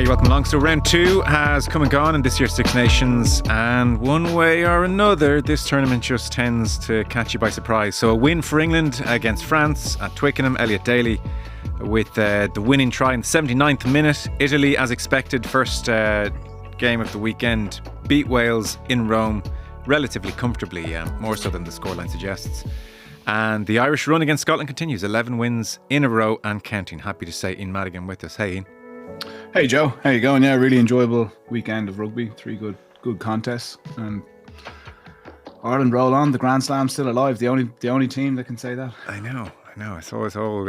You're welcome along. So round 2 has come and gone in this year's Six Nations, and one way or another this tournament just tends to catch you by surprise. So a win for England against France at Twickenham. Elliot Daly with the winning try in the 79th minute. Italy, as expected, first game of the weekend, beat Wales in Rome relatively comfortably, more so than the scoreline suggests. And the Irish run against Scotland continues. 11 wins in a row and counting. Happy to say Ian Madigan with us. Hey Ian. Hey Joe, how you going? Yeah, really enjoyable weekend of rugby. 3 good contests, and Ireland roll on. The Grand Slam's still alive. The only team that can say that. I know. I saw it all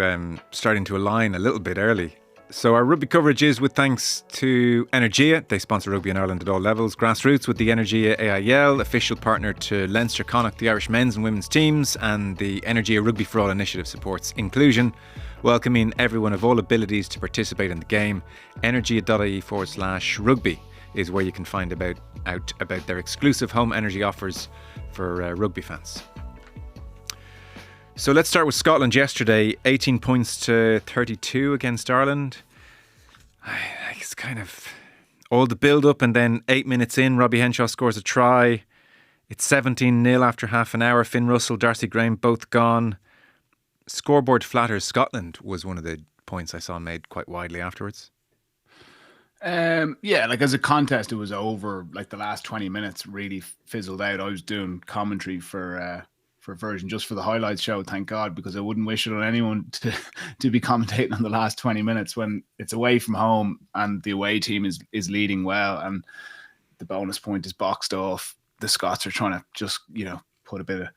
starting to align a little bit early. So our rugby coverage is with thanks to Energia. They sponsor rugby in Ireland at all levels. Grassroots with the Energia AIL, official partner to Leinster Connacht, the Irish men's and women's teams, and the Energia Rugby for All initiative supports inclusion, welcoming everyone of all abilities to participate in the game. Energia.ie/rugby is where you can find out about their exclusive home energy offers for rugby fans. So let's start with Scotland yesterday. 18 points to 32 against Ireland. It's kind of all the build-up, and then 8 minutes in, Robbie Henshaw scores a try. It's 17-0 after half an hour. Finn Russell, Darcy Graham, both gone. Scoreboard flatters Scotland was one of the points I saw made quite widely afterwards. Yeah, like as a contest, it was over. Like the last 20 minutes really fizzled out. I was doing commentary for version just for the highlights show, thank God, because I wouldn't wish it on anyone to be commentating on the last 20 minutes when it's away from home and the away team is leading well and the bonus point is boxed off. The Scots are trying to just, put a bit of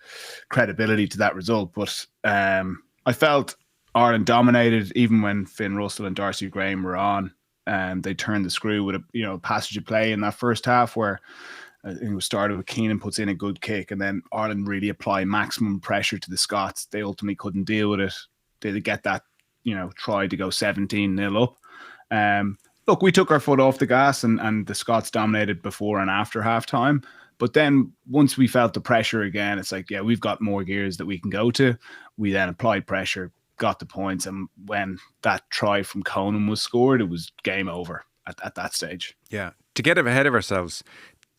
credibility to that result. But I felt Ireland dominated even when Finn Russell and Darcy Graham were on. They turned the screw with a passage of play in that first half where I think it was started with Keenan puts in a good kick, and then Ireland really apply maximum pressure to the Scots. They ultimately couldn't deal with it. They get that, try to go 17-0 up. Look, we took our foot off the gas and the Scots dominated before and after halftime. But then once we felt the pressure again, it's like, yeah, we've got more gears that we can go to. We then applied pressure, got the points. And when that try from Conan was scored, it was game over at that stage. Yeah. To get ahead of ourselves,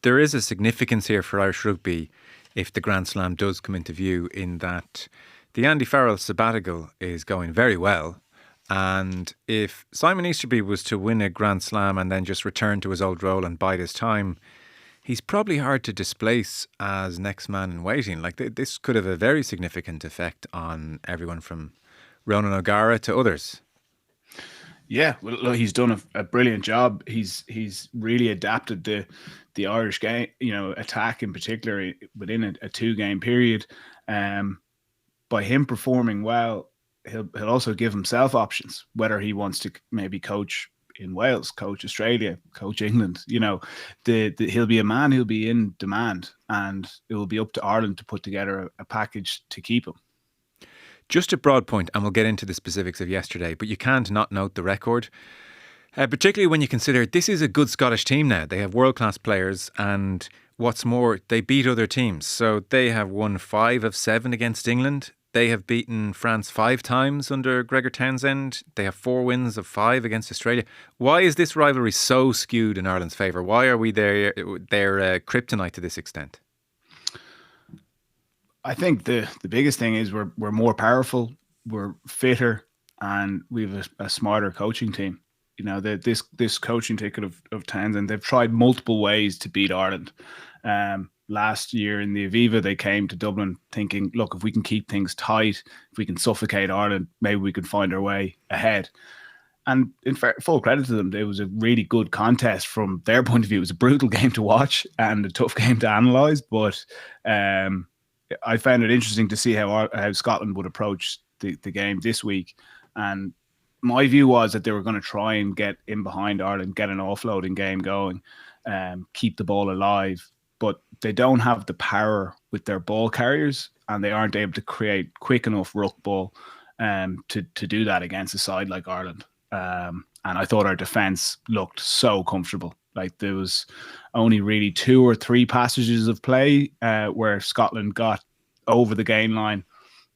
there is a significance here for Irish rugby if the Grand Slam does come into view, in that the Andy Farrell sabbatical is going very well. And if Simon Easterby was to win a Grand Slam and then just return to his old role and bide his time, he's probably hard to displace as next man in waiting. Like this could have a very significant effect on everyone from Ronan O'Gara to others. Yeah, well, look, he's done a brilliant job. He's really adapted the Irish game, attack in particular within a 2-game period. By him performing well, he'll also give himself options, whether he wants to maybe coach in Wales, coach Australia, coach England. He'll be a man who'll be in demand, and it will be up to Ireland to put together a package to keep him. Just a broad point, and we'll get into the specifics of yesterday, but you can't not note the record, particularly when you consider this is a good Scottish team now. They have world-class players, and what's more, they beat other teams. So they have won 5 of 7 against England. They have beaten France 5 times under Gregor Townsend. They have 4 wins of 5 against Australia. Why is this rivalry so skewed in Ireland's favour? Why are we their kryptonite to this extent? I think the biggest thing is we're more powerful, we're fitter, and we have a smarter coaching team. This coaching ticket of Townsend, they've tried multiple ways to beat Ireland. Last year in the Aviva, they came to Dublin thinking, look, if we can keep things tight, if we can suffocate Ireland, maybe we can find our way ahead. And in full credit to them, it was a really good contest from their point of view. It was a brutal game to watch and a tough game to analyse, but I found it interesting to see how Scotland would approach the game this week. And my view was that they were going to try and get in behind Ireland, get an offloading game going, keep the ball alive. But they don't have the power with their ball carriers, and they aren't able to create quick enough ruck ball to do that against a side like Ireland. And I thought our defence looked so comfortable. Like there was only really 2 or 3 passages of play where Scotland got over the gain line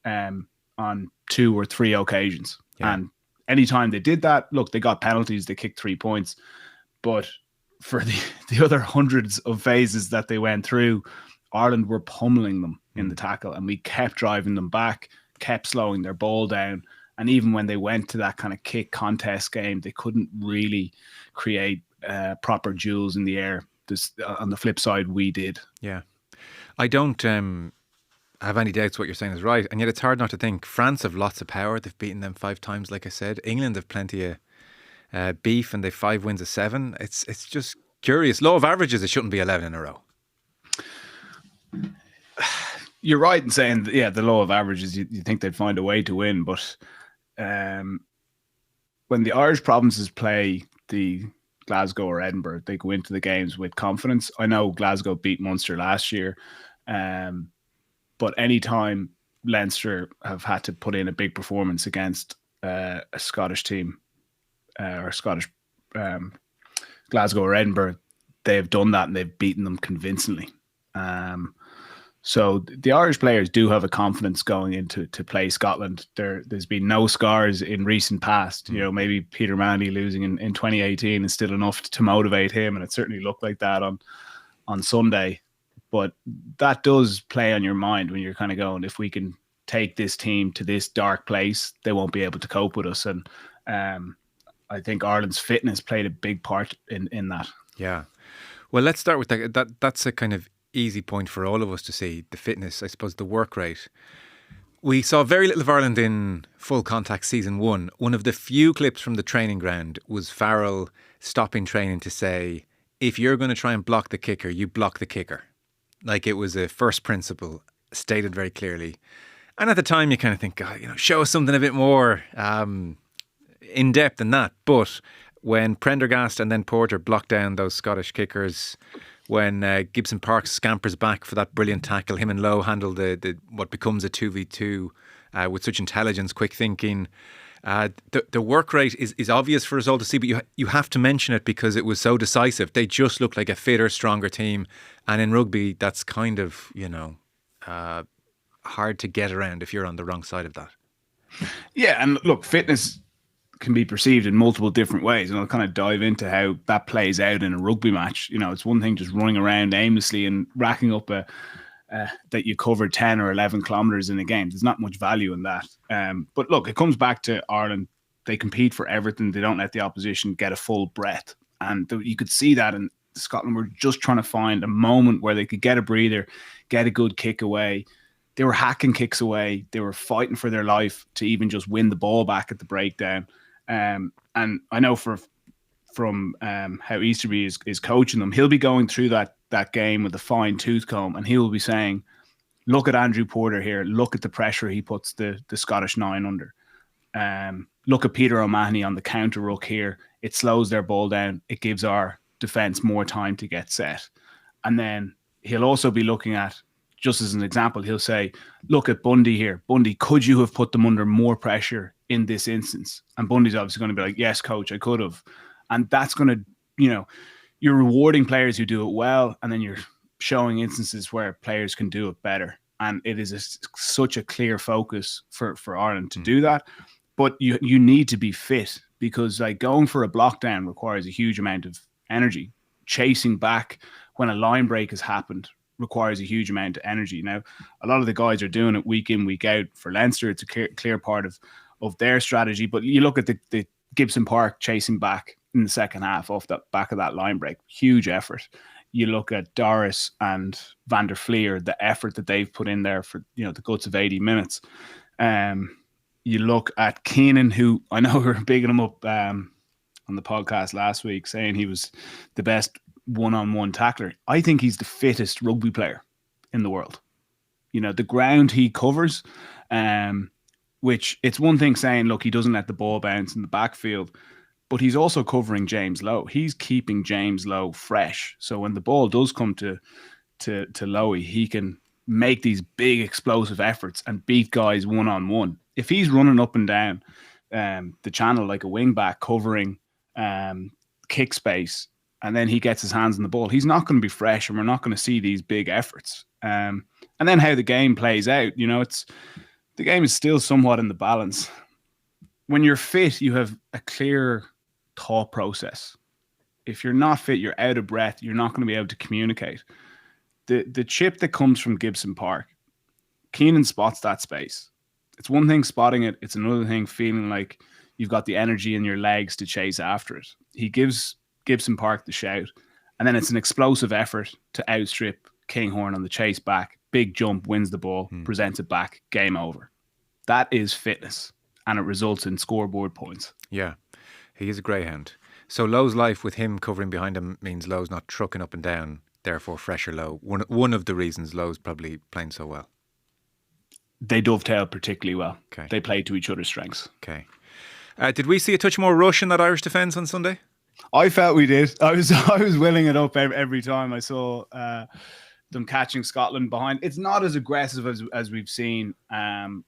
on 2 or 3 occasions. Yeah. And anytime they did that, look, they got penalties, they kicked 3 points. But for the other hundreds of phases that they went through, Ireland were pummeling them in the tackle, and we kept driving them back, kept slowing their ball down. And even when they went to that kind of kick contest game, they couldn't really create proper duels in the air. On the flip side, we did. Yeah. I don't have any doubts what you're saying is right. And yet it's hard not to think France have lots of power. They've beaten them 5 times, like I said. England have plenty of beef, and they've 5 wins of 7. It's just curious. Law of averages, it shouldn't be 11 in a row. You're right in saying, yeah, the law of averages, you think they'd find a way to win. But when the Irish provinces play the Glasgow or Edinburgh, they go into the games with confidence. I know Glasgow beat Munster last year, but anytime Leinster have had to put in a big performance against a Scottish team or Scottish Glasgow or Edinburgh, they've done that and they've beaten them convincingly. So the Irish players do have a confidence going into play Scotland. There's been no scars in recent past. You know, maybe Peter Manley losing in 2018 is still enough to motivate him, and it certainly looked like that on Sunday. But that does play on your mind when you're kind of going, if we can take this team to this dark place, they won't be able to cope with us. And I think Ireland's fitness played a big part in that. Yeah. Well, let's start with that. That's a kind of easy point for all of us to see, the fitness, I suppose, the work rate. We saw very little of Ireland in full contact season 1. One of the few clips from the training ground was Farrell stopping training to say, if you're going to try and block the kicker, you block the kicker. Like, it was a first principle stated very clearly. And at the time you kind of think, God, show us something a bit more in depth than that. But when Prendergast and then Porter blocked down those Scottish kickers, when Gibson Park scampers back for that brilliant tackle, him and Lowe handle the what becomes a 2v2 with such intelligence, quick thinking. The work rate is obvious for us all to see, but you have to mention it because it was so decisive. They just looked like a fitter, stronger team. And in rugby, that's kind of, hard to get around if you're on the wrong side of that. Yeah, and look, fitness can be perceived in multiple different ways, and I'll kind of dive into how that plays out in a rugby match. It's one thing just running around aimlessly and racking up that you covered 10 or 11 kilometers in a game. There's not much value in that. But look, it comes back to Ireland. They compete for everything. They don't let the opposition get a full breath. And you could see that in Scotland. Were just trying to find a moment where they could get a breather, get a good kick away. They were hacking kicks away. They were fighting for their life to even just win the ball back at the breakdown. And I know from how Easterby is coaching them, he'll be going through that game with a fine tooth comb, and he will be saying, look at Andrew Porter here, look at the pressure he puts the Scottish 9 under. Look at Peter O'Mahony on the counter ruck here. It slows their ball down. It gives our defence more time to get set. And then he'll also be looking at, just as an example, he'll say, look at Bundy here. Bundy, could you have put them under more pressure in this instance? And Bundy's obviously going to be like, yes, coach, I could have. And that's going to, you're rewarding players who do it well, and then you're showing instances where players can do it better. And it is such a clear focus for Ireland to do that. But you need to be fit, because like going for a block down requires a huge amount of energy. Chasing back when a line break has happened requires a huge amount of energy. Now, a lot of the guys are doing it week in, week out. For Leinster, it's a clear part of their strategy. But you look at the Gibson Park chasing back in the second half off the back of that line break, huge effort. You look at Doris and Van der Fleer, the effort that they've put in there for the guts of 80 minutes. You look at Keenan, who I know we were bigging him up on the podcast last week, saying he was the best one-on-one tackler. I think he's the fittest rugby player in the world. The ground he covers, which it's one thing saying, look, he doesn't let the ball bounce in the backfield, but he's also covering James Lowe. He's keeping James Lowe fresh. So when the ball does come to Lowe, he can make these big explosive efforts and beat guys one-on-one. If he's running up and down the channel like a wing back covering kick space, and then he gets his hands on the ball, he's not going to be fresh, and we're not going to see these big efforts. And then how the game plays out, the game is still somewhat in the balance. when you're fit, you have a clear thought process. If you're not fit, you're out of breath, you're not going to be able to communicate. The chip that comes from Gibson Park, Keenan spots that space. It's one thing spotting it. It's another thing feeling like you've got the energy in your legs to chase after it. He gives Gibson Park the shout, and then it's an explosive effort to outstrip Kinghorn on the chase back. Big jump, wins the ball, presents it back, game over. That is fitness, and it results in scoreboard points. Yeah, he is a greyhound. So Lowe's life with him covering behind him means Lowe's not trucking up and down, therefore fresher Lowe. One of the reasons Lowe's probably playing so well. They dovetail particularly well. Okay. They play to each other's strengths. Okay. Did we see a touch more rush in that Irish defence on Sunday? I felt we did. I was willing it up every time I saw them catching Scotland behind. It's not as aggressive as we've seen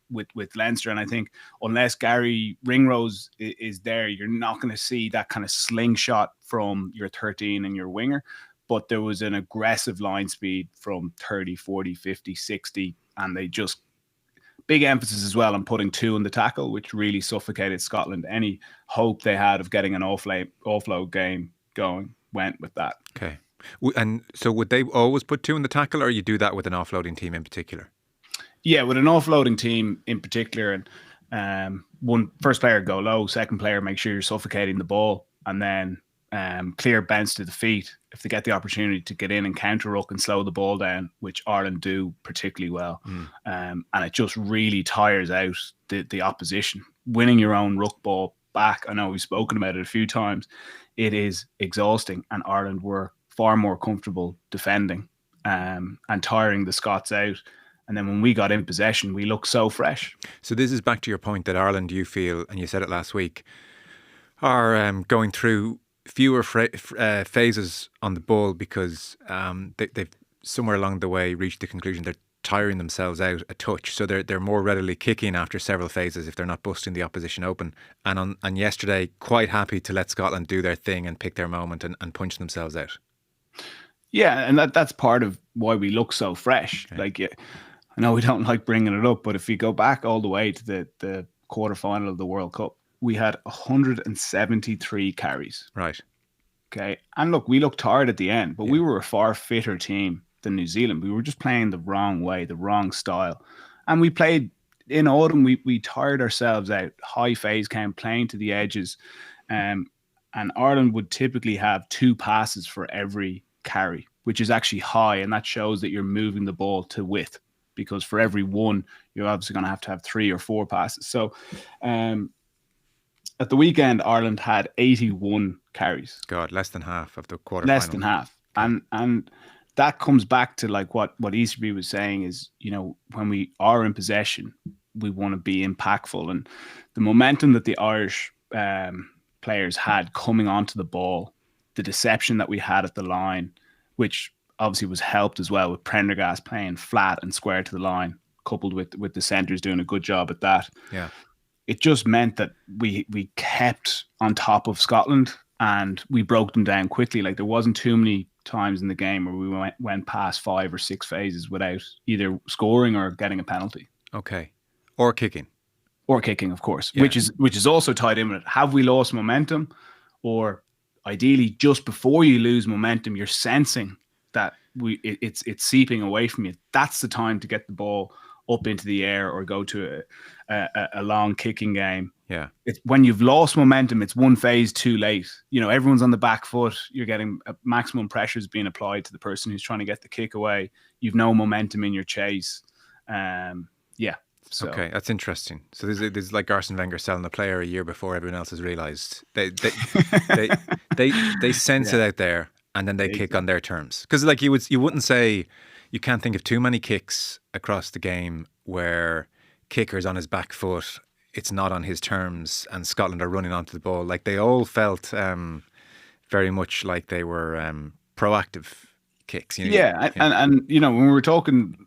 with Leinster, and I think unless Gary Ringrose is there, you're not going to see that kind of slingshot from your 13 and your winger. But there was an aggressive line speed from 30, 40, 50, 60, and they just big emphasis as well on putting two in the tackle, which really suffocated Scotland. Any hope they had of getting an offload game going went with that. Okay. And so would they always put two in the tackle, or you do that with an offloading team in particular? Yeah, with an offloading team in particular, and one first player go low, second player make sure you're suffocating the ball, and then clear bounce to the feet if they get the opportunity to get in and counter ruck and slow the ball down, which Ireland do particularly well. And it just really tires out the opposition. Winning your own ruck ball back, I know we've spoken about it a few times, it is exhausting, and Ireland were far more comfortable defending and tiring the Scots out. And then when we got in possession, we looked so fresh. So this is back to your point that Ireland, you feel, and you said it last week, are going through fewer phases on the ball because they've somewhere along the way reached the conclusion they're tiring themselves out a touch, so they're more readily kicking after several phases if they're not busting the opposition open. And yesterday, quite happy to let Scotland do their thing and pick their moment and punch themselves out. Yeah, and that's part of why we look so fresh. Okay. Like, I know we don't like bringing it up, but if you go back all the way to the quarterfinal of the World Cup, we had 173 carries. Right. Okay. And look, we looked tired at the end, but we were a far fitter team than New Zealand. We were just playing the wrong way, the wrong style. And we played in autumn, we tired ourselves out. High phase count, playing to the edges. And Ireland would typically have 2 passes for every carry, which is actually high. And that shows that you're moving the ball to width, because for every one, you're obviously going to have 3 or 4 passes. So, at the weekend, Ireland had 81 carries. God, less than half of the quarterfinal. Less than half. And that comes back to like what Easterby was saying is, when we are in possession, we want to be impactful. And the momentum that the Irish players had coming onto the ball, the deception that we had at the line, which obviously was helped as well with Prendergast playing flat and square to the line, coupled with the centres doing a good job at that. Yeah. It just meant that we kept on top of Scotland and we broke them down quickly. Like, there wasn't too many times in the game where we went past 5 or 6 phases without either scoring or getting a penalty. Okay. Or kicking. Or kicking, of course, yeah. which is also tied in with it. Have we lost momentum? Or ideally, just before you lose momentum, you're sensing that it's seeping away from you. That's the time to get the ball up into the air or go to a long kicking game. Yeah. It's when you've lost momentum, it's one phase too late. Everyone's on the back foot. You're getting maximum pressures being applied to the person who's trying to get the kick away. You've no momentum in your chase. Yeah. So. Okay, that's interesting. So there's like Arsene Wenger selling a player a year before everyone else has realised. They sense it out there, and then they kick on their terms. Because like you wouldn't say, you can't think of too many kicks across the game where kicker's on his back foot, it's not on his terms, and Scotland are running onto the ball. Like, they all felt very much like they were proactive kicks. Yeah, and when we were talking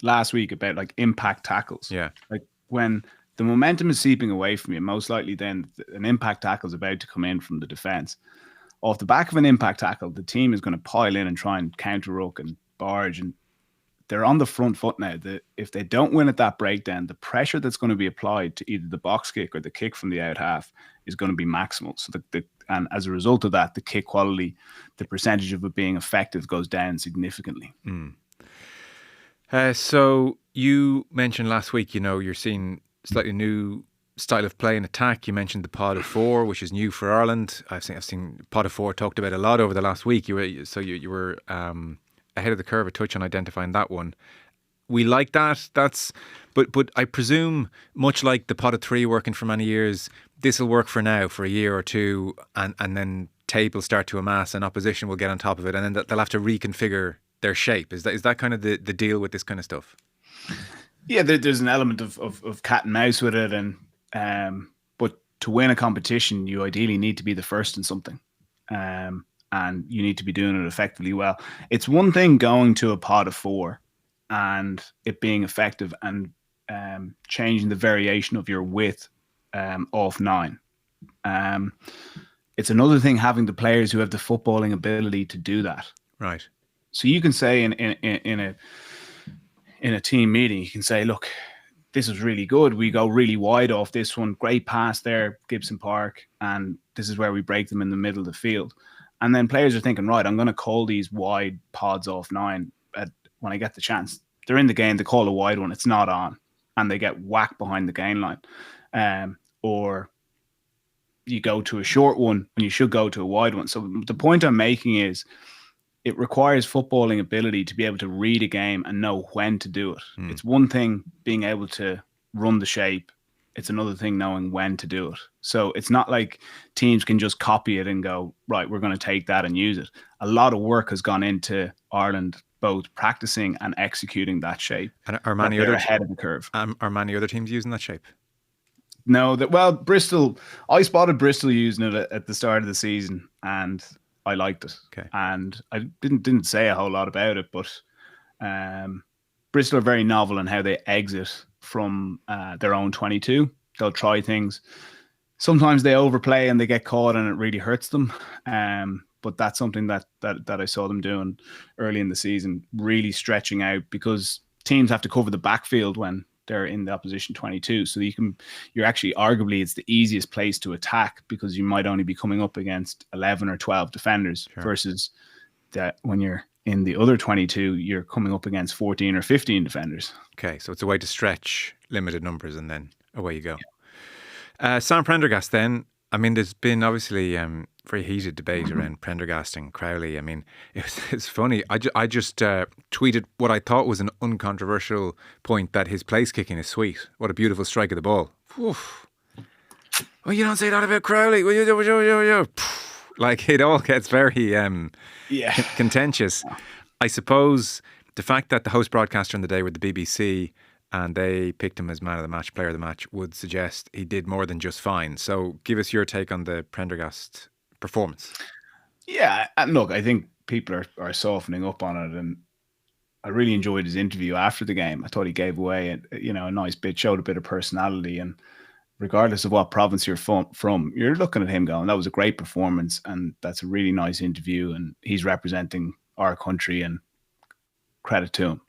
last week about like impact tackles, like when the momentum is seeping away from you, most likely then an impact tackle is about to come in from the defence. Off the back of an impact tackle, the team is going to pile in and try and counter ruck and barge, and they're on the front foot now. If they don't win at that breakdown, the pressure that's going to be applied to either the box kick or the kick from the out half is going to be maximal. So and as a result of that, the kick quality, the percentage of it being effective goes down significantly. So you mentioned last week, you're seeing slightly new style of play and attack. You mentioned the pod of four, which is new for Ireland. I've seen pod of four talked about a lot over the last week. You were ahead of the curve a touch on identifying that one. We like that. But I presume, much like the pod of three working for many years, this will work for now for a year or two, and then tape will start to amass and opposition will get on top of it, and then they'll have to reconfigure their shape. Is that kind of the deal with this kind of stuff? Yeah, there's an element of cat and mouse with it, and but to win a competition, you ideally need to be the first in something, and you need to be doing it effectively well. It's one thing going to a pod of four and it being effective and changing the variation of your width off 9. It's another thing having the players who have the footballing ability to do that. Right. So you can say in a team meeting, you can say, look, this is really good. We go really wide off this one. Great pass there, Gibson Park. And this is where we break them in the middle of the field. And then players are thinking, right, I'm going to call these wide pods off 9 when I get the chance. They're in the game, they call a wide one, it's not on. And they get whacked behind the gain line. Or you go to a short one when you should go to a wide one. So the point I'm making is it requires footballing ability to be able to read a game and know when to do it. It's one thing being able to run the shape. It's another thing knowing when to do it. So it's not like teams can just copy it and go, right, we're going to take that and use it. A lot of work has gone into Ireland, both practicing and executing that shape. And are many other ahead of the curve? Are many other teams using that shape? No, Bristol. I spotted Bristol using it at the start of the season, and I liked it. Okay. And I didn't say a whole lot about it, but Bristol are very novel in how they exit from their own 22. They'll try things. Sometimes they overplay and they get caught, and it really hurts them. But that's something that I saw them doing early in the season, really stretching out, because teams have to cover the backfield when they're in the opposition 22. So you're actually arguably it's the easiest place to attack, because you might only be coming up against 11 or 12 defenders, sure, versus that when you're in the other 22, you're coming up against 14 or 15 defenders. Okay, so it's a way to stretch limited numbers and then away you go. Yeah. Sam Prendergast then, I mean, there's been obviously very heated debate around Prendergast and Crowley. I mean, it's funny. I just tweeted what I thought was an uncontroversial point, that his place kicking is sweet. What a beautiful strike of the ball. Oof. Well, you don't say that about Crowley. Like, it all gets very contentious. I suppose the fact that the host broadcaster on the day were the BBC and they picked him as man of the match, player of the match, would suggest he did more than just fine. So give us your take on the Prendergast performance. Yeah, and look, I think people are softening up on it, and I really enjoyed his interview after the game. I thought he gave away a nice bit, showed a bit of personality, and regardless of what province you're from, you're looking at him going, that was a great performance, and that's a really nice interview, and he's representing our country, and credit to him.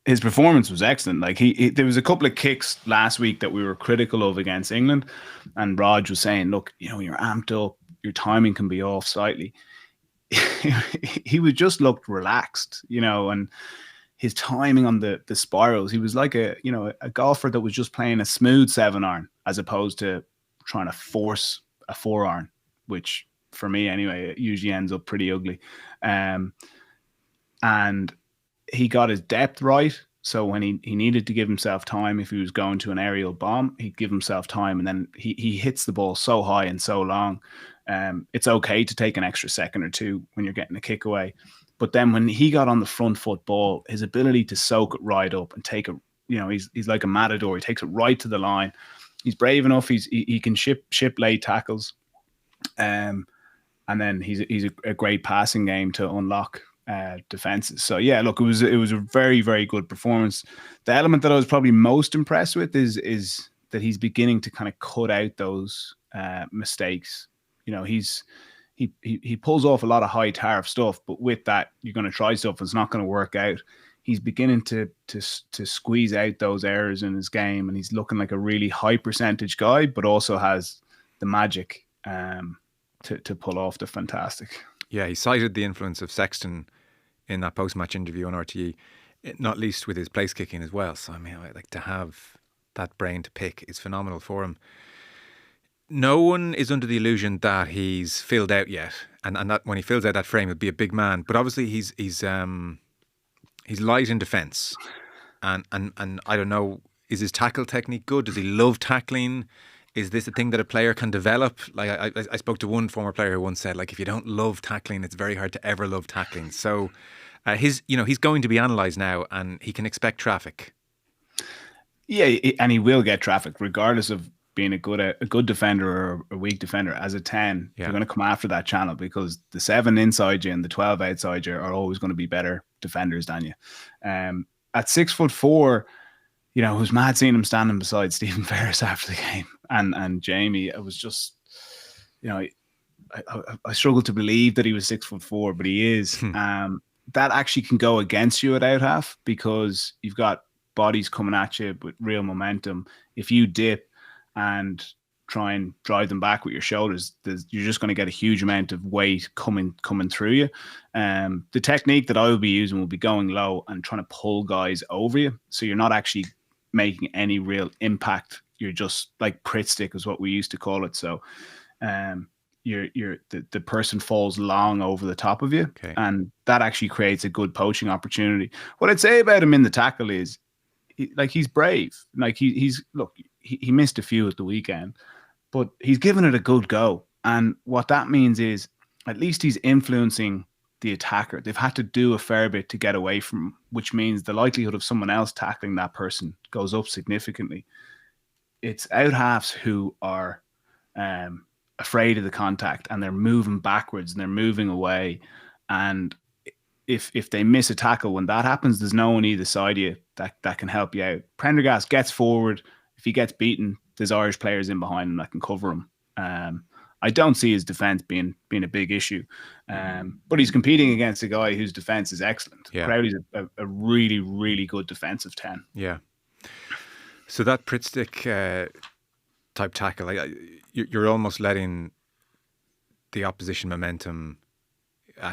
His performance was excellent. Like there was a couple of kicks last week that we were critical of against England, and Raj was saying, look, you're amped up, your timing can be off slightly. He was just looked relaxed, and his timing on the spirals, he was like a golfer that was just playing a smooth 7-iron as opposed to trying to force a 4-iron, which for me anyway, it usually ends up pretty ugly. And he got his depth right. So when he needed to give himself time, if he was going to an aerial bomb, he'd give himself time. And then he hits the ball so high and so long. It's okay to take an extra second or two when you're getting a kick away. But then when he got on the front foot ball, his ability to soak it right up and take it, he's like a matador. He takes it right to the line. He's brave enough. He can ship late tackles. And then he's a great passing game to unlock defenses. So yeah, look, it was a very, very good performance. The element that I was probably most impressed with is that he's beginning to kind of cut out those mistakes. He's he pulls off a lot of high tariff stuff, but with that, you're going to try stuff and it's not going to work out. He's beginning to squeeze out those errors in his game, and he's looking like a really high percentage guy, but also has the magic to pull off the fantastic. Yeah, he cited the influence of Sexton in that post-match interview on RTE, not least with his place kicking as well. So I mean, like, to have that brain to pick is phenomenal for him. No one is under the illusion that he's filled out yet, and that when he fills out that frame, he'll be a big man. But obviously, he's light in defence, and I don't know, is his tackle technique good? Does he love tackling? Is this a thing that a player can develop? Like I spoke to one former player who once said, like, if you don't love tackling, it's very hard to ever love tackling. So he's going to be analysed now, and he can expect traffic. Yeah, and he will get traffic regardless of being a good defender or a weak defender. As a 10, You're going to come after that channel, because the 7 inside you and the 12 outside you are always going to be better defenders than you. At 6'4", it was mad seeing him standing beside Stephen Ferris after the game and Jamie. It was just, I struggled to believe that he was 6'4", but he is. That actually can go against you at out half, because you've got bodies coming at you with real momentum. If you dip and try and drive them back with your shoulders, you're just going to get a huge amount of weight coming through you. The technique that I will be using will be going low and trying to pull guys over you, so you're not actually making any real impact. You're just like Pritt stick is what we used to call it. So the person falls long over the top of you, okay, and that actually creates a good poaching opportunity. What I'd say about him in the tackle is, he's brave. Like he missed a few at the weekend, but he's given it a good go. And what that means is, at least he's influencing the attacker. They've had to do a fair bit to get away from him, which means the likelihood of someone else tackling that person goes up significantly. It's out halves who are afraid of the contact, and they're moving backwards and they're moving away. And if they miss a tackle, when that happens, there's no one either side of you that can help you out. Prendergast gets forward. If he gets beaten, there's Irish players in behind him that can cover him. I don't see his defence being a big issue. But he's competing against a guy whose defence is excellent. Yeah. Crowley's a really, really good defensive 10. Yeah. So that Pritt stick type tackle, you're almost letting the opposition momentum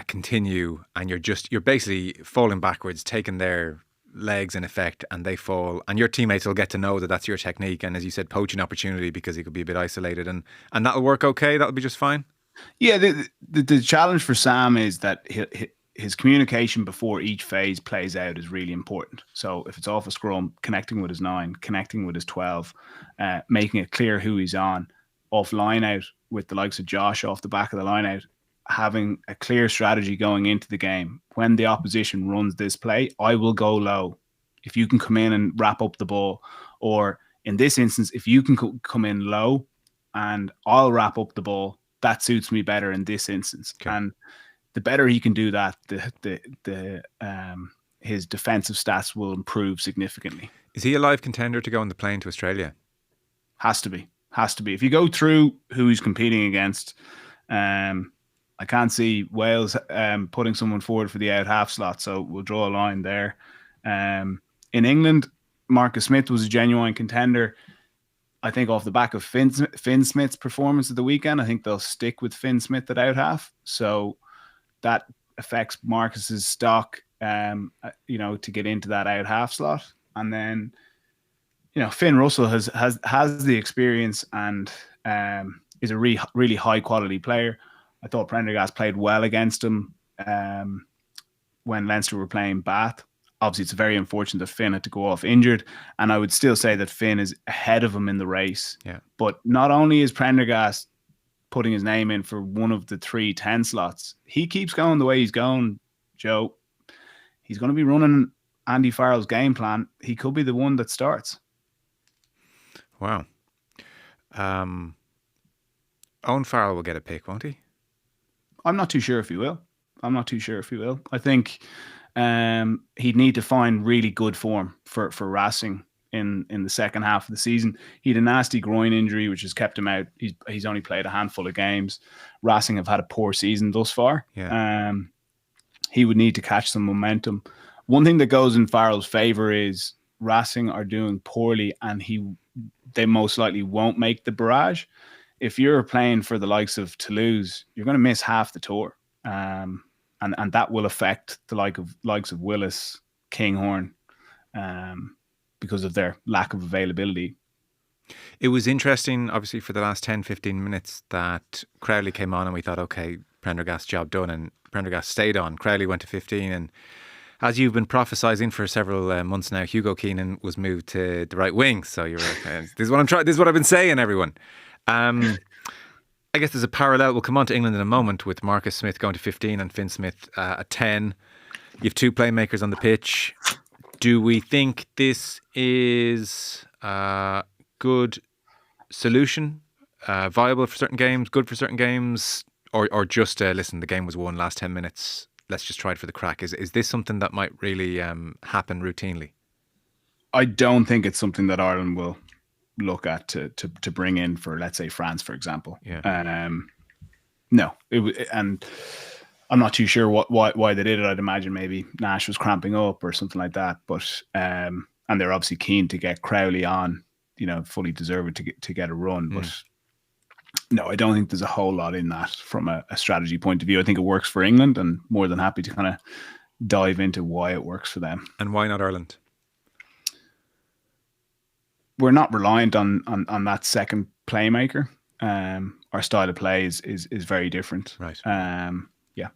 continue, and you're basically falling backwards, taking their legs in effect, and they fall, and your teammates will get to know that that's your technique, and as you said, poaching opportunity, because he could be a bit isolated, and that'll work okay. That'll be just fine. Yeah, the challenge for Sam is that his communication before each phase plays out is really important. So if it's off a scrum, connecting with his 9, connecting with his 12, making it clear who he's on, off line out with the likes of Josh off the back of the line out, having a clear strategy going into the game. When the opposition runs this play, I will go low. If you can come in and wrap up the ball, or in this instance, if you can come in low and I'll wrap up the ball, that suits me better in this instance. Okay. And the better he can do that, his defensive stats will improve significantly. Is he a live contender to go on the plane to Australia? Has to be. If you go through who he's competing against, I can't see Wales putting someone forward for the out half slot, so we'll draw a line there. In England, Marcus Smith was a genuine contender. I think off the back of Finn Smith's performance at the weekend, I think they'll stick with Finn Smith at out half. So that affects Marcus's stock, to get into that out half slot. And then, Finn Russell has the experience and is a really high quality player. I thought Prendergast played well against him when Leinster were playing Bath. Obviously, it's very unfortunate that Finn had to go off injured, and I would still say that Finn is ahead of him in the race. Yeah. But not only is Prendergast putting his name in for one of the 3 10 slots, he keeps going the way he's going, Joe. He's going to be running Andy Farrell's game plan. He could be the one that starts. Wow. Owen Farrell will get a pick, won't he? I'm not too sure if he will. I think he'd need to find really good form for Racing in the second half of the season. He had a nasty groin injury, which has kept him out. He's only played a handful of games. Racing have had a poor season thus far. Yeah. He would need to catch some momentum. One thing that goes in Farrell's favour is Racing are doing poorly, and they most likely won't make the barrage. If you're playing for the likes of Toulouse, you're going to miss half the tour, and that will affect the likes of Willis, Kinghorn, because of their lack of availability. It was interesting, obviously, for the last 10, 15 minutes that Crowley came on and we thought, okay, Prendergast job done, and Prendergast stayed on. Crowley went to 15, and as you've been prophesying for several months now, Hugo Keenan was moved to the right wing. So you were like, this is what I'm trying. This is what I've been saying, everyone. I guess there's a parallel. We'll come on to England in a moment with Marcus Smith going to 15 and Finn Smith at 10. You have two playmakers on the pitch. Do we think this is a good solution, viable for certain games, good for certain games, or just listen, the game was won last 10 minutes, let's just try it for the crack? Is this something that might really happen routinely? I don't think it's something that Ireland will look at to bring in for, let's say, France, for example. Yeah. No, and I'm not too sure why they did it. I'd imagine maybe Nash was cramping up or something like that. But and they're obviously keen to get Crowley on, fully deserved to get a run. But no, I don't think there's a whole lot in that from a strategy point of view. I think it works for England, and more than happy to kind of dive into why it works for them. And why not Ireland? We're not reliant on that second playmaker. Our style of play is very different. Right. Yeah.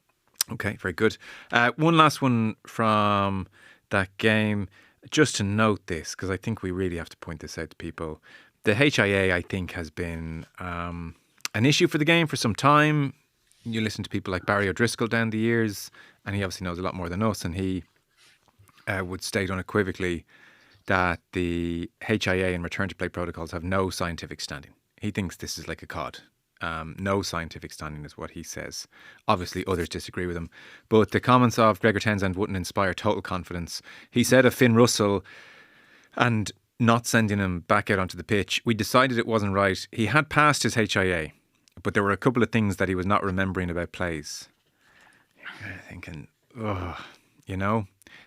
Okay, very good. One last one from that game, just to note this, because I think we really have to point this out to people. The HIA, I think, has been an issue for the game for some time. You listen to people like Barry O'Driscoll down the years, and he obviously knows a lot more than us, and he would state unequivocally that the HIA and return to play protocols have no scientific standing. He thinks this is like a cod. No scientific standing is what he says. Obviously, others disagree with him. But the comments of Gregor Townsend wouldn't inspire total confidence. He said of Finn Russell and not sending him back out onto the pitch, we decided it wasn't right. He had passed his HIA, but there were a couple of things that he was not remembering about plays. You're thinking,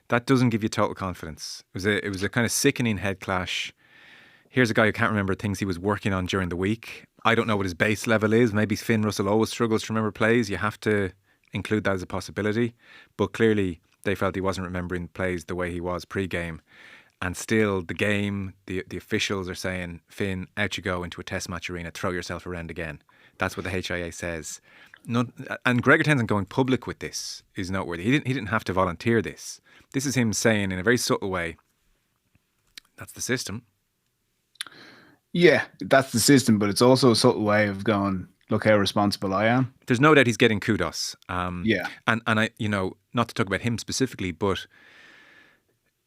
that doesn't give you total confidence. It was a kind of sickening head clash. Here's a guy who can't remember things he was working on during the week. I don't know what his base level is. Maybe Finn Russell always struggles to remember plays. You have to include that as a possibility. But clearly they felt he wasn't remembering plays the way he was pre-game. And still the game, the officials are saying, Finn, out you go into a test match arena, throw yourself around again. That's what the HIA says. And Gregor Townsend going public with this is noteworthy. He didn't have to volunteer this. This is him saying in a very subtle way, that's the system. Yeah, that's the system, but it's also a subtle way of going, look how responsible I am. There's no doubt he's getting kudos. Yeah. And I, not to talk about him specifically, but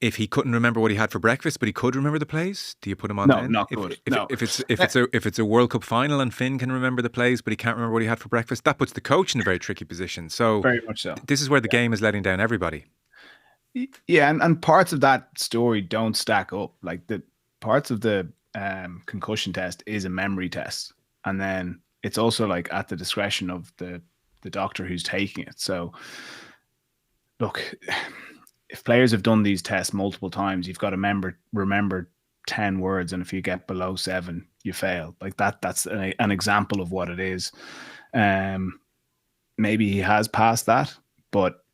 if he couldn't remember what he had for breakfast, but he could remember the plays, do you put him on then? No, not good. If it's a World Cup final and Finn can remember the plays, but he can't remember what he had for breakfast, that puts the coach in a very tricky position. So very much so. This is where the game is letting down everybody. Yeah, and parts of that story don't stack up. Like the parts of the concussion test is a memory test, and then it's also like at the discretion of the doctor who's taking it. So look, if players have done these tests multiple times, you've got to remember 10 words, and if you get below 7, you fail. Like that's an example of what it is. Maybe he has passed that, but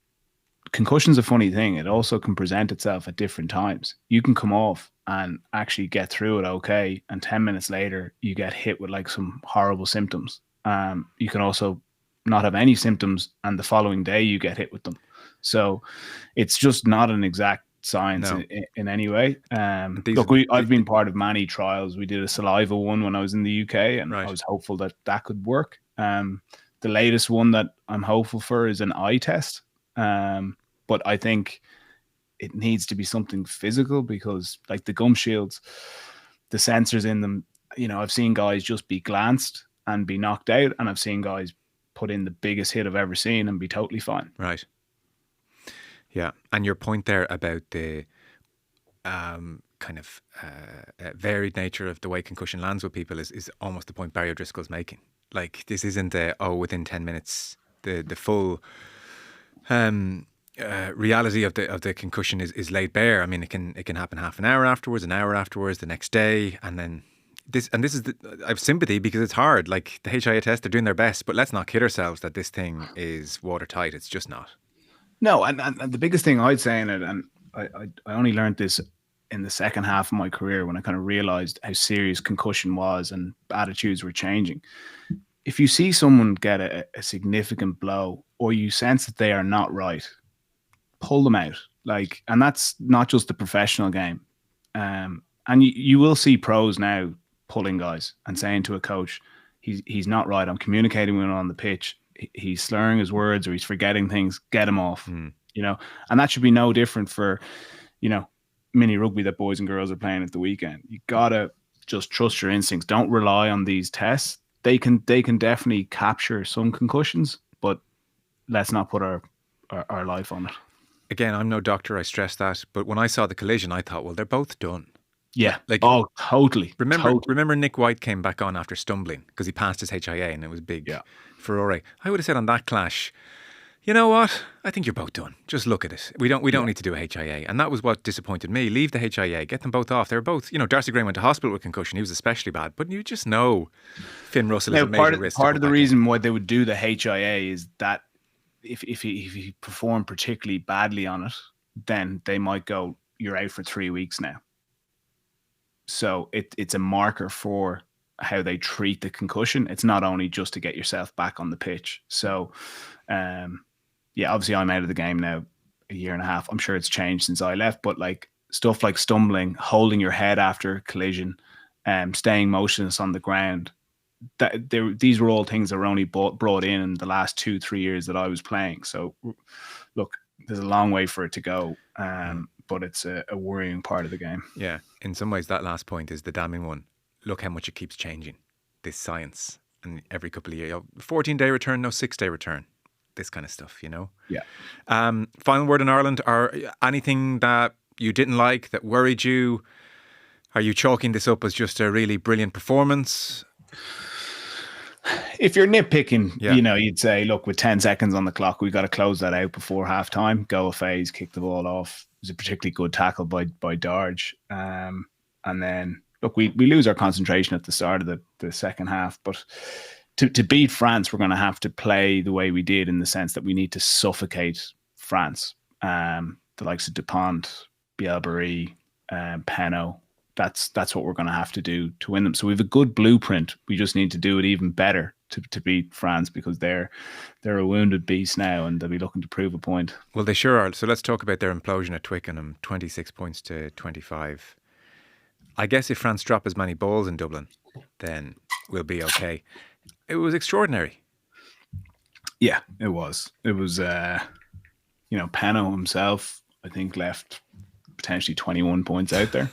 concussion's a funny thing. It also can present itself at different times. You can come off and actually get through it okay, and 10 minutes later you get hit with like some horrible symptoms. You can also not have any symptoms, and the following day you get hit with them. So it's just not an exact science in any way. I've been part of many trials. We did a saliva one when I was in the UK, and I was hopeful that could work. The latest one that I'm hopeful for is an eye test. But I think it needs to be something physical, because like the gum shields, the sensors in them, I've seen guys just be glanced and be knocked out, and I've seen guys put in the biggest hit I've ever seen and be totally fine. Right. Yeah. And your point there about the kind of varied nature of the way concussion lands with people is almost the point Barry O'Driscoll's making. Like, this isn't within 10 minutes. The full reality of the concussion is laid bare. I mean, it can happen half an hour afterwards, the next day, and then this is I have sympathy because it's hard. Like, the HIA test, they're doing their best, but let's not kid ourselves that this thing is watertight. It's just not. No, and the biggest thing I'd say in it, and I only learned this in the second half of my career when I kind of realized how serious concussion was and attitudes were changing. If you see someone get a significant blow, or you sense that they are not right, pull them out. Like, and that's not just the professional game. And you will see pros now pulling guys and saying to a coach, he's not right. I'm communicating with him on the pitch. He's slurring his words or he's forgetting things. Get him off. You know, and that should be no different for, you know, mini rugby that boys and girls are playing at the weekend. You gotta just trust your instincts. Don't rely on these tests. They can definitely capture some concussions, but let's not put our life on it. Again, I'm no doctor, I stress that, but when I saw the collision, I thought, well, they're both done. Yeah. Like, oh, totally. Remember Nick White came back on after stumbling because he passed his HIA and it was big furore. I would have said on that clash, you know what? I think you're both done. Just look at it. We don't need to do a HIA. And that was what disappointed me. Leave the HIA. Get them both off. They were both, you know, Darcy Gray went to hospital with concussion. He was especially bad. But you just know Finn Russell is a major risk. Part of the reason why they would do the HIA is that if he performed particularly badly on it, then they might go, you're out for 3 weeks now. So it's a marker for how they treat the concussion. It's not only just to get yourself back on the pitch. So, obviously I'm out of the game now a year and a half. I'm sure it's changed since I left, but like stuff like stumbling, holding your head after a collision, staying motionless on the ground, these were all things that were only brought in the last 2-3 years that I was playing. So look, there's a long way for it to go. But it's a worrying part of the game. Yeah. In some ways, that last point is the damning one. Look how much it keeps changing, this science. And every couple of years, 14-day return, no 6-day return. This kind of stuff, you know? Yeah. Final word in Ireland, or anything that you didn't like, that worried you? Are you chalking this up as just a really brilliant performance? If you're nitpicking, you know, you'd say, look, with 10 seconds on the clock, we've got to close that out before half time. Go a phase, kick the ball off. It was a particularly good tackle by Darge. And then, look, we lose our concentration at the start of the second half. But to beat France, we're going to have to play the way we did, in the sense that we need to suffocate France. The likes of Dupont, Bielbarré, Peno. That's what we're going to have to do to win them. So we have a good blueprint. We just need to do it even better to beat France, because they're a wounded beast now and they'll be looking to prove a point. Well, they sure are. So let's talk about their implosion at Twickenham, 26 points to 25. I guess if France drop as many balls in Dublin, then we'll be okay. It was extraordinary. Yeah, it was. It was, you know, Peno himself, I think, left potentially 21 points out there.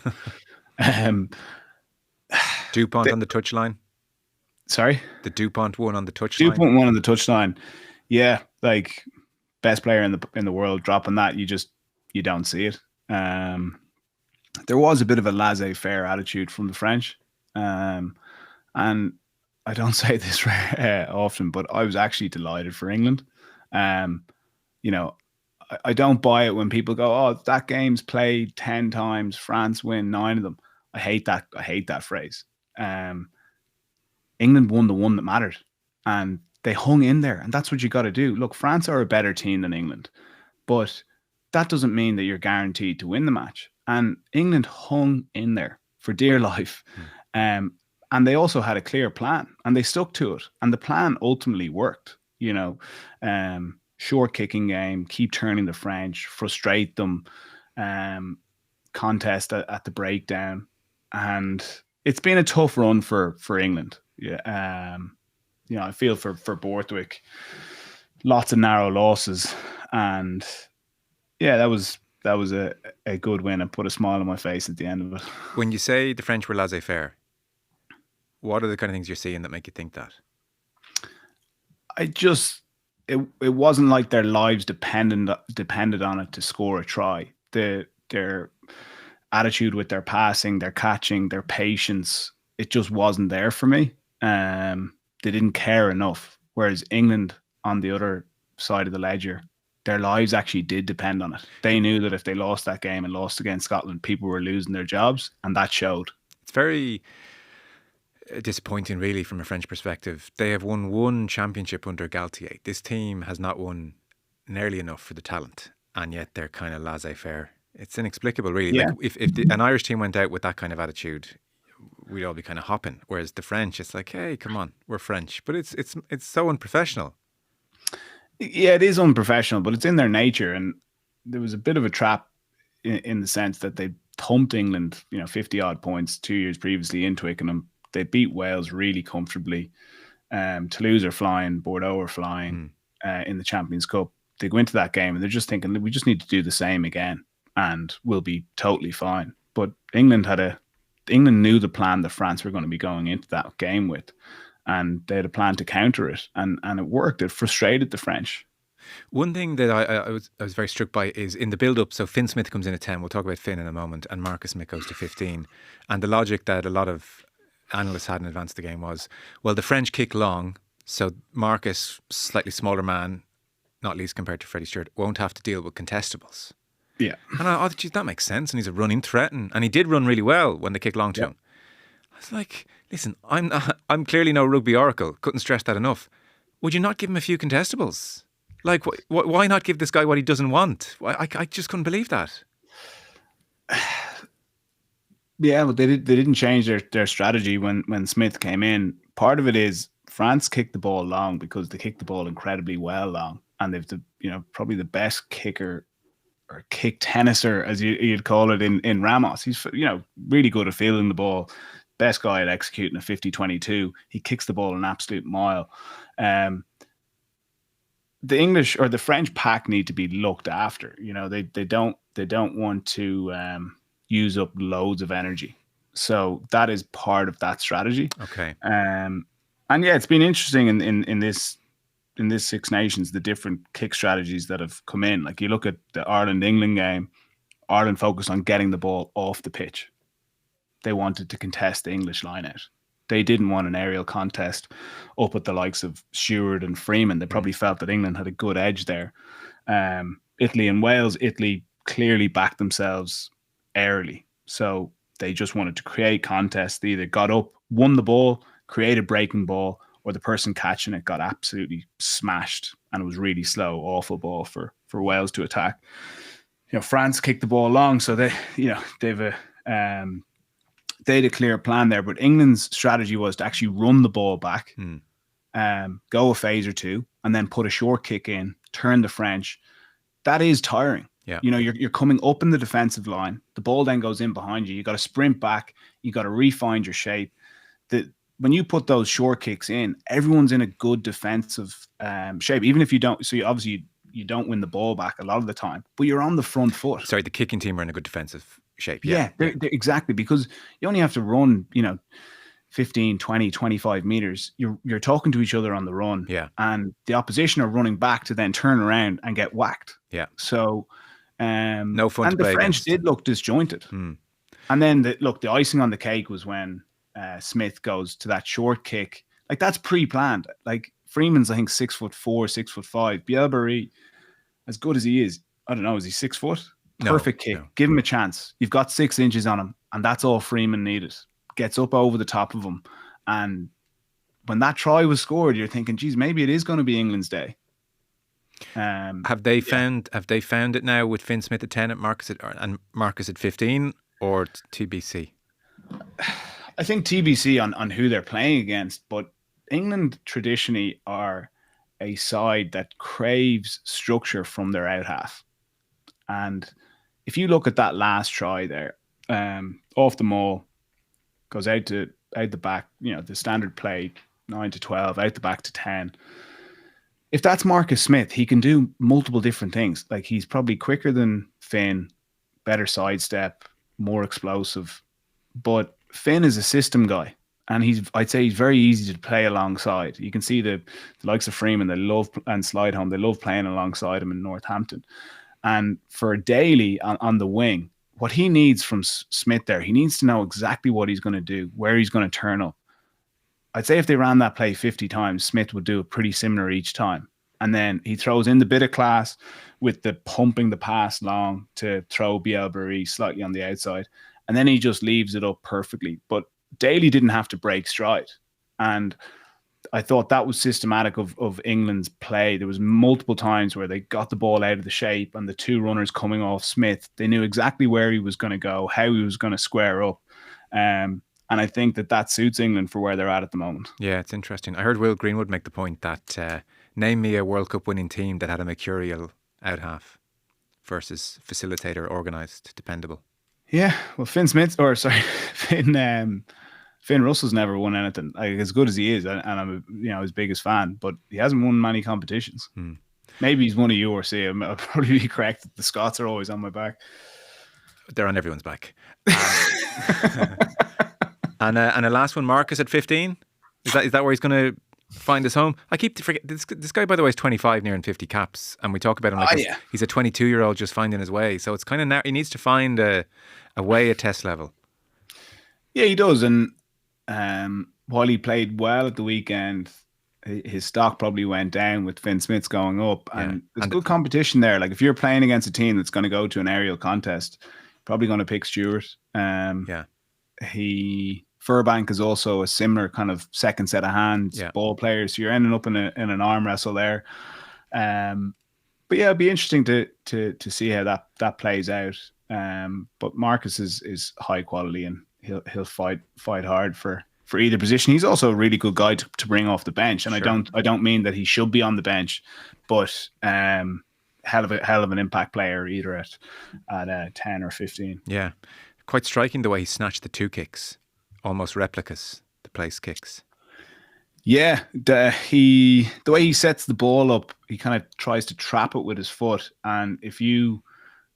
Dupont on the touchline. Sorry? The Dupont one on the touchline. Dupont one on the touchline. Yeah, like best player in the world dropping that, you don't see it. There was a bit of a laissez-faire attitude from the French. And I don't say this often, but I was actually delighted for England. You know, I don't buy it when people go, oh, that game's played 10 times, France win 9 of them. I hate that phrase. England won the one that mattered, and they hung in there, and that's what you got to do. Look, France are a better team than England, but that doesn't mean that you're guaranteed to win the match. And England hung in there for dear life. And they also had a clear plan, and they stuck to it. And the plan ultimately worked, you know. Short kicking game, keep turning the French, frustrate them, contest at the breakdown. And it's been a tough run for England. Yeah, you know, I feel for Borthwick, lots of narrow losses, and yeah, that was a good win and put a smile on my face at the end of it. When you say the French were laissez-faire, what are the kind of things you're seeing that make you think that? It wasn't like their lives depended on it to score a try. Their attitude with their passing, their catching, their patience, it just wasn't there for me. They didn't care enough. Whereas England, on the other side of the ledger, their lives actually did depend on it. They knew that if they lost that game and lost against Scotland, people were losing their jobs, and that showed. It's very disappointing, really, from a French perspective. They have won one championship under Galtier. This team has not won nearly enough for the talent, and yet they're kind of laissez-faire. It's inexplicable, really. Yeah. Like if an Irish team went out with that kind of attitude, we'd all be kind of hopping. Whereas the French, it's like, hey, come on, we're French, but it's so unprofessional. Yeah, it is unprofessional, but it's in their nature. And there was a bit of a trap in the sense that they thumped England, 50 odd points 2 years previously in Twickenham. They beat Wales really comfortably. Toulouse are flying, Bordeaux are flying in the Champions Cup. They go into that game and they're just thinking, we just need to do the same again and we'll be totally fine. But England knew the plan that France were going to be going into that game with. And they had a plan to counter it, and it worked. It frustrated the French. One thing that I was very struck by is in the build-up. So Finn Smith comes in at 10. We'll talk about Finn in a moment, and Marcus Smith goes to 15. And the logic that a lot of analysts had in advance of the game was, well, the French kick long, so Marcus, slightly smaller man, not least compared to Freddie Stewart, won't have to deal with contestables. Yeah, and I thought, geez, that makes sense. And he's a running threat, and he did run really well when they kick long to him. I was like, listen, I'm clearly no rugby oracle. Couldn't stress that enough. Would you not give him a few contestables? Like, why not give this guy what he doesn't want? I just couldn't believe that. Yeah, but they didn't change their strategy when Smith came in. Part of it is France kicked the ball long because they kicked the ball incredibly well long, and they've probably the best kicker or kick tenniser, as you'd call it, in Ramos. He's really good at fielding the ball. Best guy at executing a 50-22. He kicks the ball an absolute mile. The English or the French pack need to be looked after. They don't want to use up loads of energy. So that is part of that strategy. Okay. And yeah, it's been interesting in this Six Nations, the different kick strategies that have come in. Like you look at the Ireland-England game, Ireland focused on getting the ball off the pitch. They wanted to contest the English line out. They didn't want an aerial contest up at the likes of Stewart and Freeman. They probably felt that England had a good edge there. Italy and Wales, Italy clearly backed themselves early. So they just wanted to create contests. They either got up, won the ball, created breaking ball, or the person catching it got absolutely smashed and it was really slow, awful ball for Wales to attack. France kicked the ball long, so they had a clear plan there, but England's strategy was to actually run the ball back, go a phase or two, and then put a short kick in, turn the French. That is tiring. Yeah. You're coming up in the defensive line. The ball then goes in behind you. You got to sprint back. You got to refine your shape. When you put those short kicks in, everyone's in a good defensive shape. Even if you don't, so you don't win the ball back a lot of the time, but you're on the front foot. Sorry, the kicking team are in a good defensive shape. Yeah, they're exactly, because you only have to run, 15, 20, 25 meters. You're talking to each other on the run. Yeah. And the opposition are running back to then turn around and get whacked. Yeah. So, no fun and to the play French against. did look disjointed. And then the icing on the cake was when Smith goes to that short kick. Like, that's pre-planned. Like, Freeman's, I think, 6'4", 6'5". Bielbury, as good as he is, I don't know, is he 6 foot? Perfect kick. No. Give him a chance. You've got 6 inches on him, and that's all Freeman needed. Gets up over the top of him, and when that try was scored, you're thinking, geez, maybe it is going to be England's day. Have they found it now with Finn Smith at 10 and Marcus at 15, or TBC? I think TBC on who they're playing against, but England traditionally are a side that craves structure from their out half. And if you look at that last try there, off the maul, goes out the back, the standard play, 9 to 12, out the back to 10. If that's Marcus Smith, he can do multiple different things. Like, he's probably quicker than Finn, better sidestep, more explosive. But Finn is a system guy, and I'd say he's very easy to play alongside. You can see the likes of Freeman, and Slideholm, they love playing alongside him in Northampton. And for Daly on the wing, what he needs from Smith there, he needs to know exactly what he's going to do, where he's going to turn up. I'd say if they ran that play 50 times, Smith would do it pretty similar each time. And then he throws in the bit of class with the pumping the pass long to throw Bielbury slightly on the outside. And then he just leaves it up perfectly. But Daly didn't have to break stride. And I thought that was systematic of England's play. There was multiple times where they got the ball out of the shape and the two runners coming off Smith, they knew exactly where he was going to go, how he was going to square up. And I think that suits England for where they're at the moment. Yeah, it's interesting. I heard Will Greenwood make the point that name me a World Cup winning team that had a mercurial out half versus facilitator, organised, dependable. Yeah, well, Finn Russell's never won anything. Like, as good as he is, and I'm his biggest fan, but he hasn't won many competitions. Maybe he's won a URC. I'll probably be correct that the Scots are always on my back. They're on everyone's back. And a last one, Marcus at 15. Is that where he's going to find his home? I keep forgetting this guy, by the way, is 25, nearing 50 caps, and we talk about him like he's a 22-year-old just finding his way. So it's kind of he needs to find a way at test level. Yeah, he does. And while he played well at the weekend, his stock probably went down with Finn Smith's going up. And there's good competition there. Like, if you're playing against a team that's going to go to an aerial contest, you're probably going to pick Stewart. Furbank is also a similar kind of second set of hands ball player, so you're ending up in an arm wrestle there. But yeah, it'd be interesting to see how that plays out. But Marcus is high quality, and he'll fight hard for either position. He's also a really good guy to bring off the bench, and sure. I don't mean that he should be on the bench, but hell of an impact player either at 10 or 15. Yeah, quite striking the way he snatched the two kicks. Almost replicas, the place kicks. Yeah, the way he sets the ball up, he kind of tries to trap it with his foot, and if you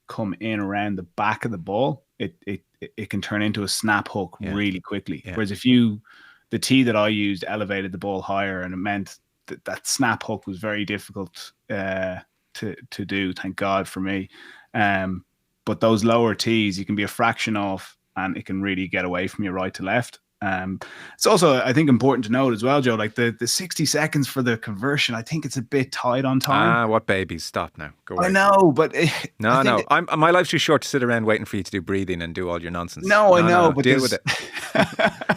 come in around the back of the ball, it can turn into a snap hook really quickly. Yeah. Whereas the tee that I used elevated the ball higher, and it meant that snap hook was very difficult to do. Thank God for me. But those lower tees, you can be a fraction off, and it can really get away from you right to left. It's also, I think, important to note as well, Joe, like the 60 seconds for the conversion, I think it's a bit tight on time. What babies? Stop now. Go away. I know, but... No. My life's too short to sit around waiting for you to do breathing and do all your nonsense. No, I know, but deal with it.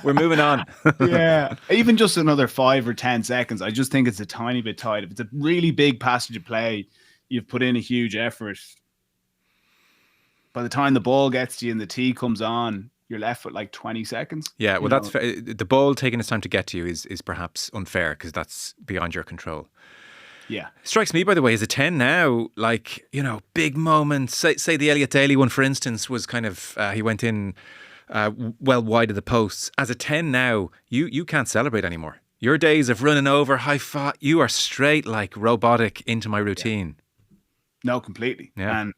We're moving on. Yeah. Even just another 5 or 10 seconds, I just think it's a tiny bit tight. If it's a really big passage of play, you've put in a huge effort. By the time the ball gets to you and the tee comes on, you're left with like 20 seconds. Yeah, well, that's fair. The ball taking its time to get to you is perhaps unfair because that's beyond your control. Yeah. Strikes me, by the way, as a 10 now, like, big moments. Say the Elliot Daly one, for instance, was kind of, he went in well wide of the posts. As a 10 now, you can't celebrate anymore. Your days of running over, high-five, you are straight like robotic into my routine. Yeah. No, completely. Yeah. And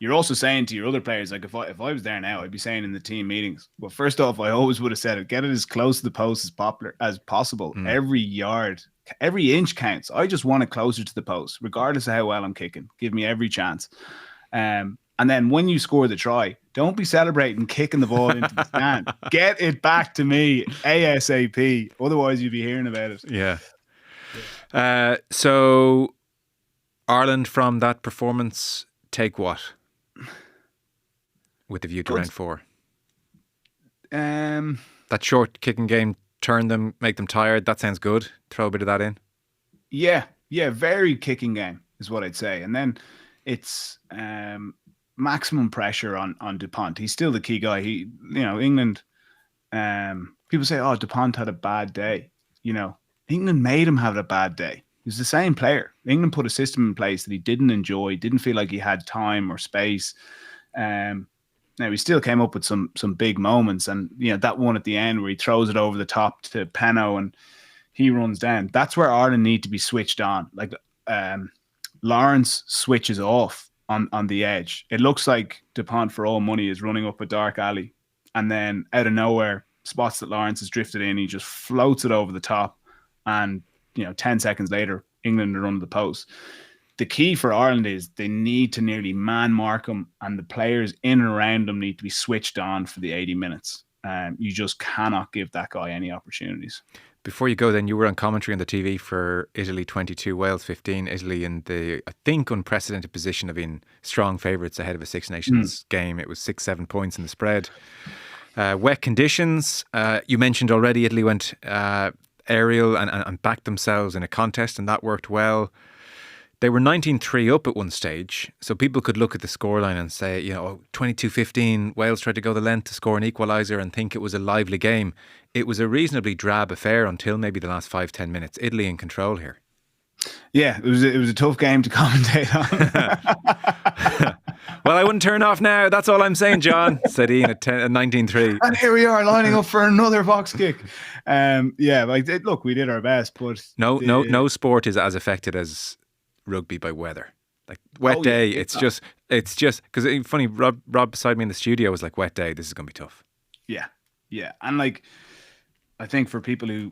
you're also saying to your other players, like if I was there now, I'd be saying in the team meetings, well, first off, I always would have said it, get it as close to the post as possible. Every yard, every inch counts. I just want it closer to the post, regardless of how well I'm kicking. Give me every chance. And then when you score the try, don't be celebrating kicking the ball into the stand. Get it back to me ASAP. Otherwise, you'll be hearing about it. Yeah. So Ireland from that performance, take what? With the view to round 4. That short kicking game turn them, make them tired. That sounds good. Throw a bit of that in. Yeah, very kicking game is what I'd say. And then it's maximum pressure on Dupont. He's still the key guy. England. People say, "Oh, Dupont had a bad day." England made him have a bad day. He's the same player. England put a system in place that he didn't enjoy. Didn't feel like he had time or space. Now, he still came up with some big moments, and that one at the end where he throws it over the top to Penno and he runs down. That's where Ireland need to be switched on. Like Lawrence switches off on the edge. It looks like Dupont, for all money, is running up a dark alley, and then out of nowhere, spots that Lawrence has drifted in. He just floats it over the top, and 10 seconds later, England are under the post. the key for Ireland is they need to nearly man mark them, and the players in and around them need to be switched on for the 80 minutes. You just cannot give that guy any opportunities. Before you go, then, you were on commentary on the TV for Italy 22, Wales 15. Italy in the, I think, unprecedented position of being strong favourites ahead of a Six Nations game. It was 6-7 points in the spread. Wet conditions. You mentioned already Italy went aerial and backed themselves in a contest, and that worked well. They were 19-3 up at one stage, so people could look at the scoreline and say, 22-15, Wales tried to go the length to score an equaliser and think it was a lively game. It was a reasonably drab affair until maybe the last 5-10 minutes. Italy in control here. Yeah, it was a tough game to commentate on. Well, I wouldn't turn off now. That's all I'm saying, John, said Ian at 19-3. And here we are lining up for another box kick. Look, we did our best, but no sport is as affected as rugby by weather. Like wet day, it's just because funny. Rob beside me in the studio was like, wet day, this is gonna be tough. Yeah, and like I think for people who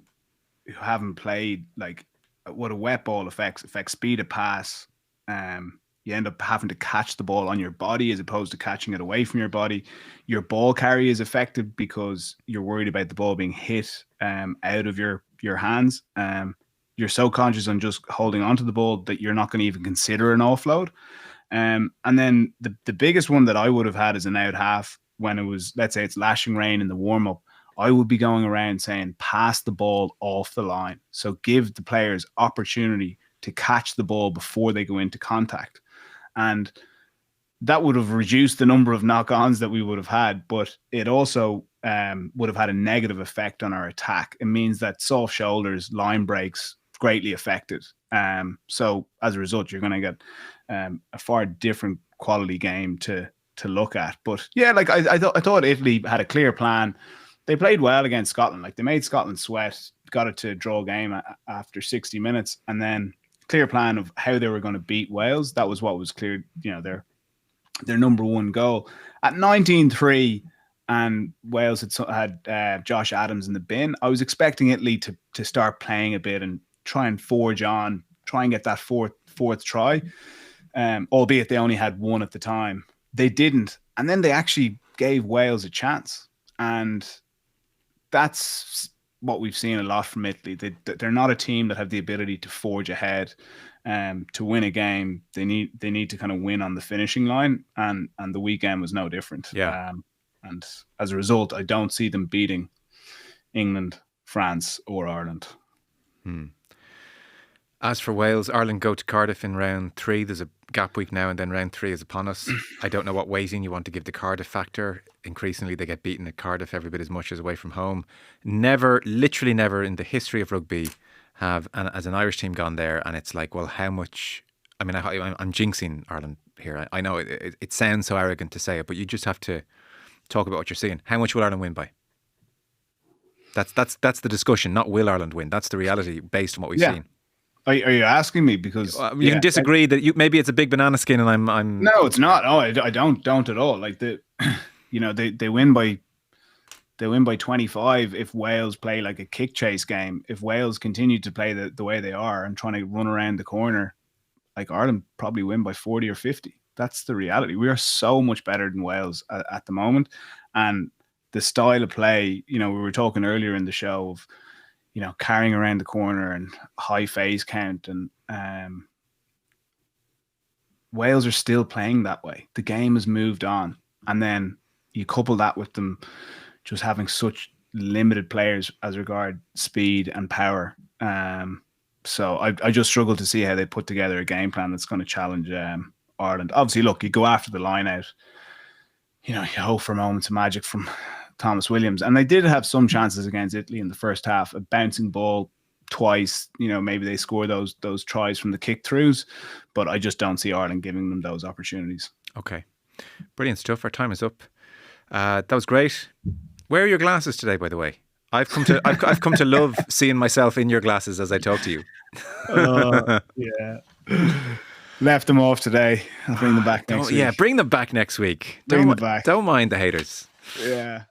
haven't played, like what a wet ball affects speed of pass. You end up having to catch the ball on your body as opposed to catching it away from your body. Your ball carry is affected because you're worried about the ball being hit out of your hands. You're so conscious on just holding onto the ball that you're not going to even consider an offload. And then the biggest one that I would have had as an out half when it was, let's say it's lashing rain in the warm-up, I would be going around saying, pass the ball off the line. So give the players opportunity to catch the ball before they go into contact. And that would have reduced the number of knock-ons that we would have had, but it also would have had a negative effect on our attack. It means that soft shoulders, line breaks, greatly affected. So as a result, you're going to get a far different quality game to look at. But yeah, like I thought Italy had a clear plan. They played well against Scotland. Like they made Scotland sweat, got it to draw a game after 60 minutes, and then clear plan of how they were going to beat Wales. That was what was clear. Their number one goal at 19-3. And Wales had Josh Adams in the bin. I was expecting Italy to start playing a bit and try and forge on, try and get that fourth try, albeit they only had one at the time. They didn't. And then they actually gave Wales a chance. And that's what we've seen a lot from Italy. They're not a team that have the ability to forge ahead. To win a game, they need to kind of win on the finishing line. And the weekend was no different. Yeah. And as a result, I don't see them beating England, France, or Ireland. As for Wales, Ireland go to Cardiff in round 3. There's a gap week now, and then round 3 is upon us. I don't know what weighting you want to give the Cardiff factor. Increasingly, they get beaten at Cardiff every bit as much as away from home. Literally never in the history of rugby as an Irish team gone there, and it's like, well, how much... I mean, I'm jinxing Ireland here. I know it sounds so arrogant to say it, but you just have to talk about what you're seeing. How much will Ireland win by? That's the discussion, not will Ireland win. That's the reality based on what we've seen. Are you asking me because you can disagree that maybe it's a big banana skin and I'm No, it's not. Oh, I don't at all. Like they win by 25 if Wales play like a kick chase game. If Wales continue to play the way they are and trying to run around the corner, like Ireland probably win by 40 or 50. That's the reality. We are so much better than Wales at the moment. And the style of play, we were talking earlier in the show of, carrying around the corner and high phase count. And Wales are still playing that way. The game has moved on. And then you couple that with them just having such limited players as regard speed and power. So I just struggle to see how they put together a game plan that's going to challenge Ireland. Obviously, look, you go after the line out. You hope for moments of magic from Thomas Williams. And they did have some chances against Italy in the first half, a bouncing ball twice. Maybe they score those tries from the kick-throughs, but I just don't see Ireland giving them those opportunities. Okay. Brilliant stuff. Our time is up. That was great. Where are your glasses today, by the way? I've come to love seeing myself in your glasses as I talk to you. Yeah. Left them off today. I'll bring them back next week. Yeah, bring them back next week. Bring them back. Don't mind the haters. Yeah.